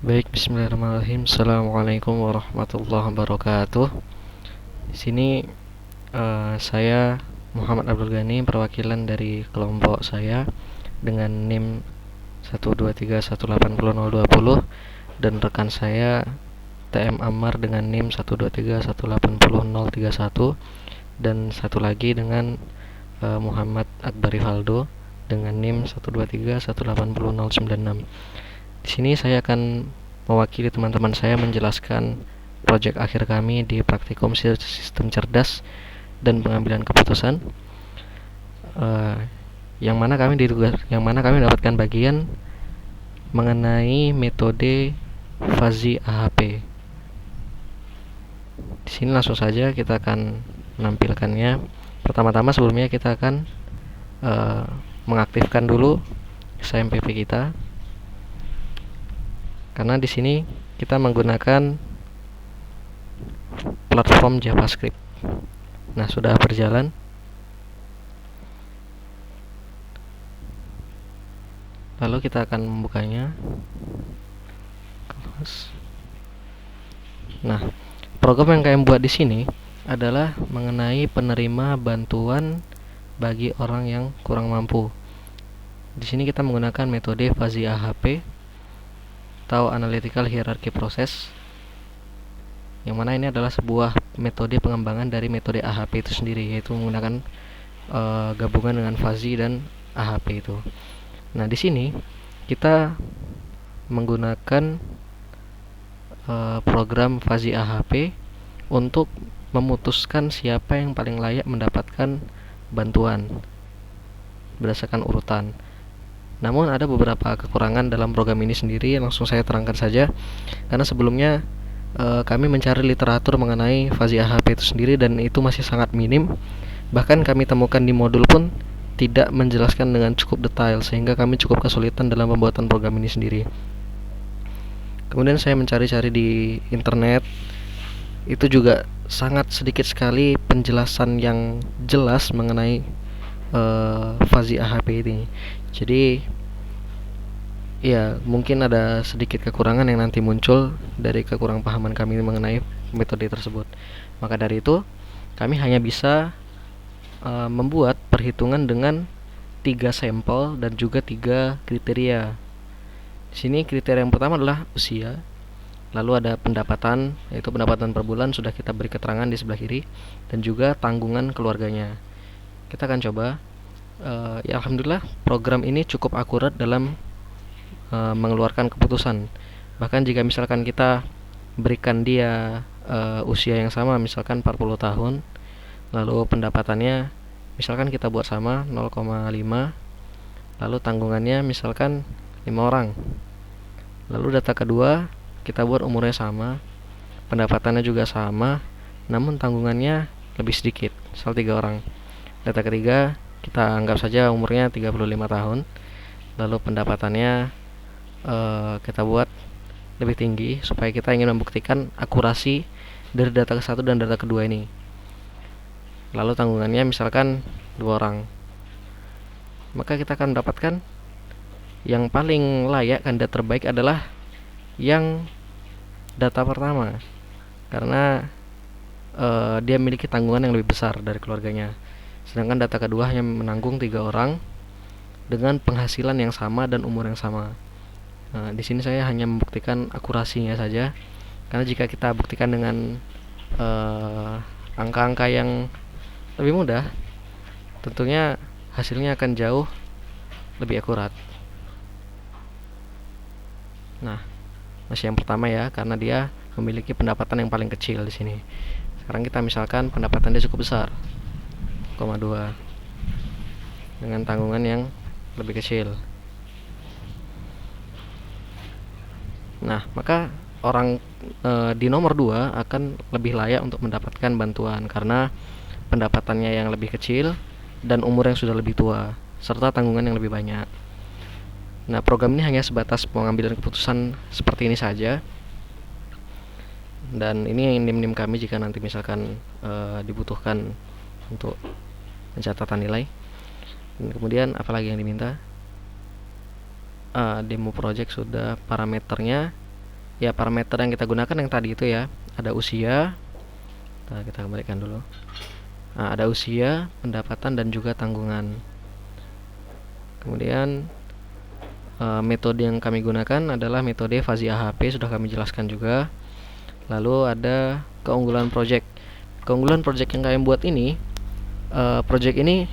Baik, bismillahirrahmanirrahim. Assalamualaikum warahmatullahi wabarakatuh. Di sini saya Muhammad Abdul Ghani, perwakilan dari kelompok saya dengan NIM 123180020 dan rekan saya TM Ammar dengan NIM 123180031 dan satu lagi dengan Muhammad Akbari Faldo dengan NIM 123180096. Di sini saya akan mewakili teman-teman saya menjelaskan proyek akhir kami di praktikum sistem cerdas dan pengambilan keputusan, yang mana kami mendapatkan bagian mengenai metode Fuzzy AHP. Di sini langsung saja kita akan menampilkannya. Pertama-tama sebelumnya kita akan mengaktifkan dulu SMPP kita, karena di sini kita menggunakan platform JavaScript. Nah, sudah berjalan. Lalu kita akan membukanya. Nah, program yang kalian buat di sini adalah mengenai penerima bantuan bagi orang yang kurang mampu. Di sini kita menggunakan metode Fuzzy AHP atau Analytical Hierarchy Process, yang mana ini adalah sebuah metode pengembangan dari metode AHP itu sendiri, yaitu menggunakan gabungan dengan Fuzzy dan AHP itu. Nah, di sini kita menggunakan program Fuzzy AHP untuk memutuskan siapa yang paling layak mendapatkan bantuan berdasarkan urutan. Namun ada beberapa kekurangan dalam program ini sendiri, langsung saya terangkan saja. Karena sebelumnya kami mencari literatur mengenai Fuzzy AHP itu sendiri dan itu masih sangat minim. Bahkan kami temukan di modul pun tidak menjelaskan dengan cukup detail, sehingga kami cukup kesulitan dalam pembuatan program ini sendiri. Kemudian saya mencari-cari di internet, itu juga sangat sedikit sekali penjelasan yang jelas mengenai Fuzzy AHP ini. Jadi ya, mungkin ada sedikit kekurangan yang nanti muncul dari kekurangpahaman kami mengenai metode tersebut. Maka dari itu, kami hanya bisa membuat perhitungan dengan 3 sampel dan juga 3 kriteria. Di sini kriteria yang pertama adalah usia. Lalu ada pendapatan, yaitu pendapatan per bulan, sudah kita beri keterangan di sebelah kiri, dan juga tanggungan keluarganya. Kita akan coba. Ya, alhamdulillah program ini cukup akurat dalam mengeluarkan keputusan. Bahkan jika misalkan kita berikan dia usia yang sama, misalkan 40 tahun, lalu pendapatannya misalkan kita buat sama 0,5, lalu tanggungannya misalkan 5 orang. Lalu data kedua kita buat umurnya sama, pendapatannya juga sama, namun tanggungannya lebih sedikit, misal 3 orang. Data ketiga kita anggap saja umurnya 35 tahun, lalu pendapatannya kita buat lebih tinggi, supaya kita ingin membuktikan akurasi dari data ke-1 dan data kedua ini. Lalu tanggungannya misalkan 2 orang. Maka kita akan mendapatkan yang paling layak, kandidat terbaik adalah yang data pertama, karena dia memiliki tanggungan yang lebih besar dari keluarganya. Sedangkan data kedua hanya menanggung 3 orang dengan penghasilan yang sama dan umur yang sama. Nah, di sini saya hanya membuktikan akurasinya saja, karena jika kita buktikan dengan angka-angka yang lebih mudah, tentunya hasilnya akan jauh lebih akurat. Nah, masih yang pertama ya, karena dia memiliki pendapatan yang paling kecil di sini. Sekarang kita misalkan pendapatan dia cukup besar, 0,2, dengan tanggungan yang lebih kecil. Nah, maka orang di nomor 2 akan lebih layak untuk mendapatkan bantuan karena pendapatannya yang lebih kecil dan umur yang sudah lebih tua, serta tanggungan yang lebih banyak. Nah, program ini hanya sebatas pengambilan keputusan seperti ini saja. Dan ini NIM-NIM kami jika nanti misalkan dibutuhkan untuk pencatatan nilai. Dan kemudian apalagi yang diminta? Demo project sudah, parameternya Ya, parameter yang kita gunakan yang tadi itu ya, ada usia. Nah, kita kembalikan dulu. Nah, ada usia, pendapatan, dan juga tanggungan. Kemudian metode yang kami gunakan adalah metode Fuzzy AHP, sudah kami jelaskan juga. Lalu ada keunggulan project. Keunggulan project yang kami buat ini, project ini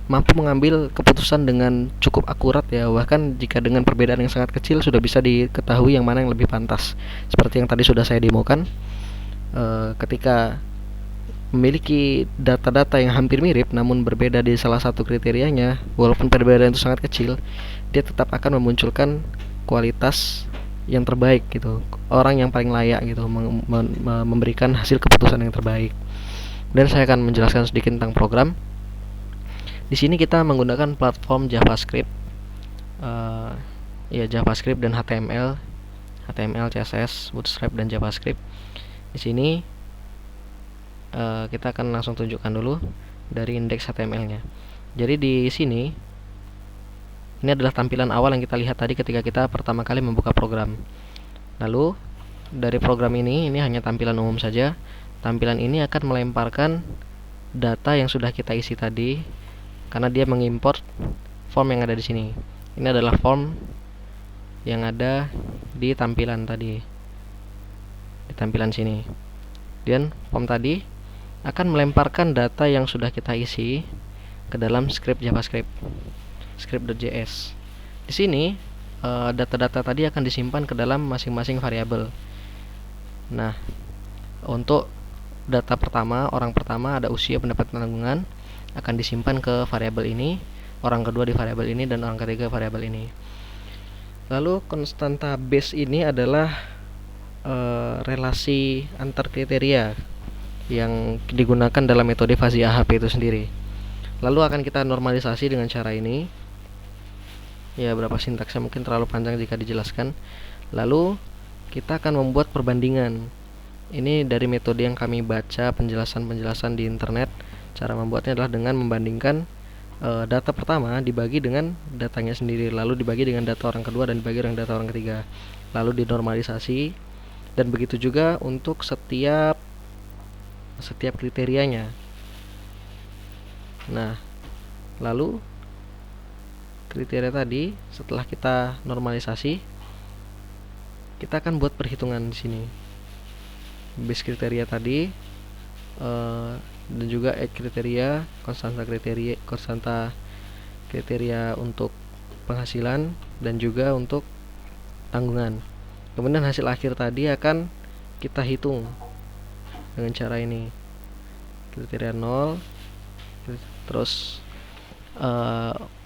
mampu mengambil keputusan dengan cukup akurat ya, bahkan jika dengan perbedaan yang sangat kecil sudah bisa diketahui yang mana yang lebih pantas. Seperti yang tadi sudah saya demokan, ketika memiliki data-data yang hampir mirip namun berbeda di salah satu kriterianya, walaupun perbedaan itu sangat kecil, dia tetap akan memunculkan kualitas yang terbaik gitu, orang yang paling layak gitu, memberikan hasil keputusan yang terbaik. Dan saya akan menjelaskan sedikit tentang program. Di sini kita menggunakan platform JavaScript, ya JavaScript dan HTML, CSS, Bootstrap dan JavaScript. Di sini kita akan langsung tunjukkan dulu dari indeks HTML-nya. Jadi di sini ini adalah tampilan awal yang kita lihat tadi ketika kita pertama kali membuka program. Lalu dari program ini hanya tampilan umum saja. Tampilan ini akan melemparkan data yang sudah kita isi tadi, karena dia mengimport form yang ada di sini. Ini adalah form yang ada di tampilan tadi, di tampilan sini. Dan form tadi akan melemparkan data yang sudah kita isi ke dalam script JavaScript, script.js. Di sini data-data tadi akan disimpan ke dalam masing-masing variabel. Nah, untuk data pertama, orang pertama ada usia, pendapatan, tanggungan, akan disimpan ke variabel ini, orang kedua di variabel ini, dan orang ketiga variabel ini. Lalu konstanta base ini adalah relasi antar kriteria yang digunakan dalam metode Fuzzy AHP itu sendiri. Lalu akan kita normalisasi dengan cara ini. Ya, berapa sintaksnya mungkin terlalu panjang jika dijelaskan. Lalu kita akan membuat perbandingan. Ini dari metode yang kami baca penjelasan-penjelasan di internet. Cara membuatnya adalah dengan membandingkan data pertama dibagi dengan datanya sendiri, lalu dibagi dengan data orang kedua, dan dibagi dengan data orang ketiga, lalu dinormalisasi. Dan begitu juga untuk setiap kriterianya. Nah, lalu kriteria tadi setelah kita normalisasi, kita akan buat perhitungan di sini. Base kriteria tadi dan juga kriteria, konstanta kriteria untuk penghasilan dan juga untuk tanggungan. Kemudian hasil akhir tadi akan kita hitung dengan cara ini. Kriteria 0, terus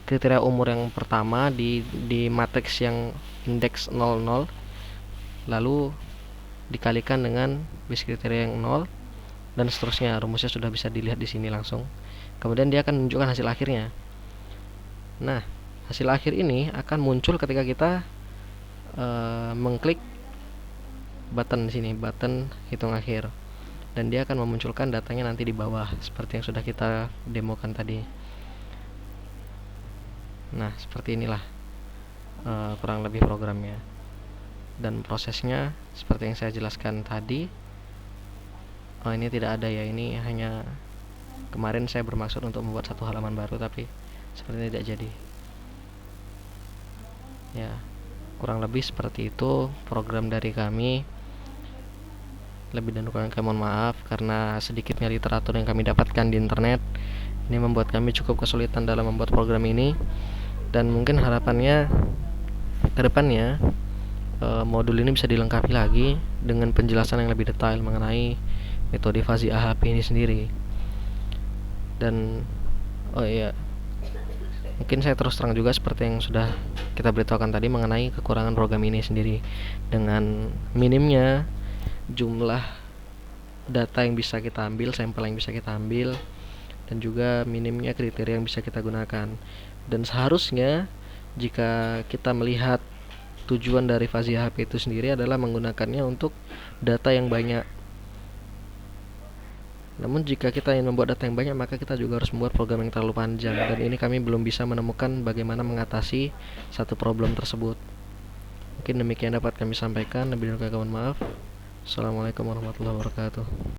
kriteria umur yang pertama di matriks yang indeks 00, lalu dikalikan dengan base kriteria yang 0, dan seterusnya. Rumusnya sudah bisa dilihat di sini langsung. Kemudian dia akan menunjukkan hasil akhirnya. Nah, hasil akhir ini akan muncul ketika kita mengklik button di sini, button hitung akhir, dan dia akan memunculkan datanya nanti di bawah seperti yang sudah kita demokan tadi. Nah, seperti inilah kurang lebih programnya, dan prosesnya seperti yang saya jelaskan tadi. Ini tidak ada ya, ini hanya kemarin saya bermaksud untuk membuat satu halaman baru, tapi sepertinya tidak jadi. Ya, kurang lebih seperti itu program dari kami. Lebih dan kurang kami mohon maaf karena sedikitnya literatur yang kami dapatkan di internet. Ini membuat kami cukup kesulitan dalam membuat program ini, dan mungkin harapannya ke depannya modul ini bisa dilengkapi lagi dengan penjelasan yang lebih detail mengenai metode Fuzzy AHP ini sendiri. Dan mungkin saya terus terang juga seperti yang sudah kita beritahukan tadi mengenai kekurangan program ini sendiri, dengan minimnya jumlah data yang bisa kita ambil, sampel yang bisa kita ambil, dan juga minimnya kriteria yang bisa kita gunakan. Dan seharusnya jika kita melihat tujuan dari Fuzzy AHP itu sendiri adalah menggunakannya untuk data yang banyak. Namun jika kita ingin membuat data yang banyak, maka kita juga harus membuat program yang terlalu panjang, dan ini kami belum bisa menemukan bagaimana mengatasi satu problem tersebut. Mungkin demikian dapat kami sampaikan. Nabil Kawan, maaf. Assalamualaikum warahmatullahi wabarakatuh.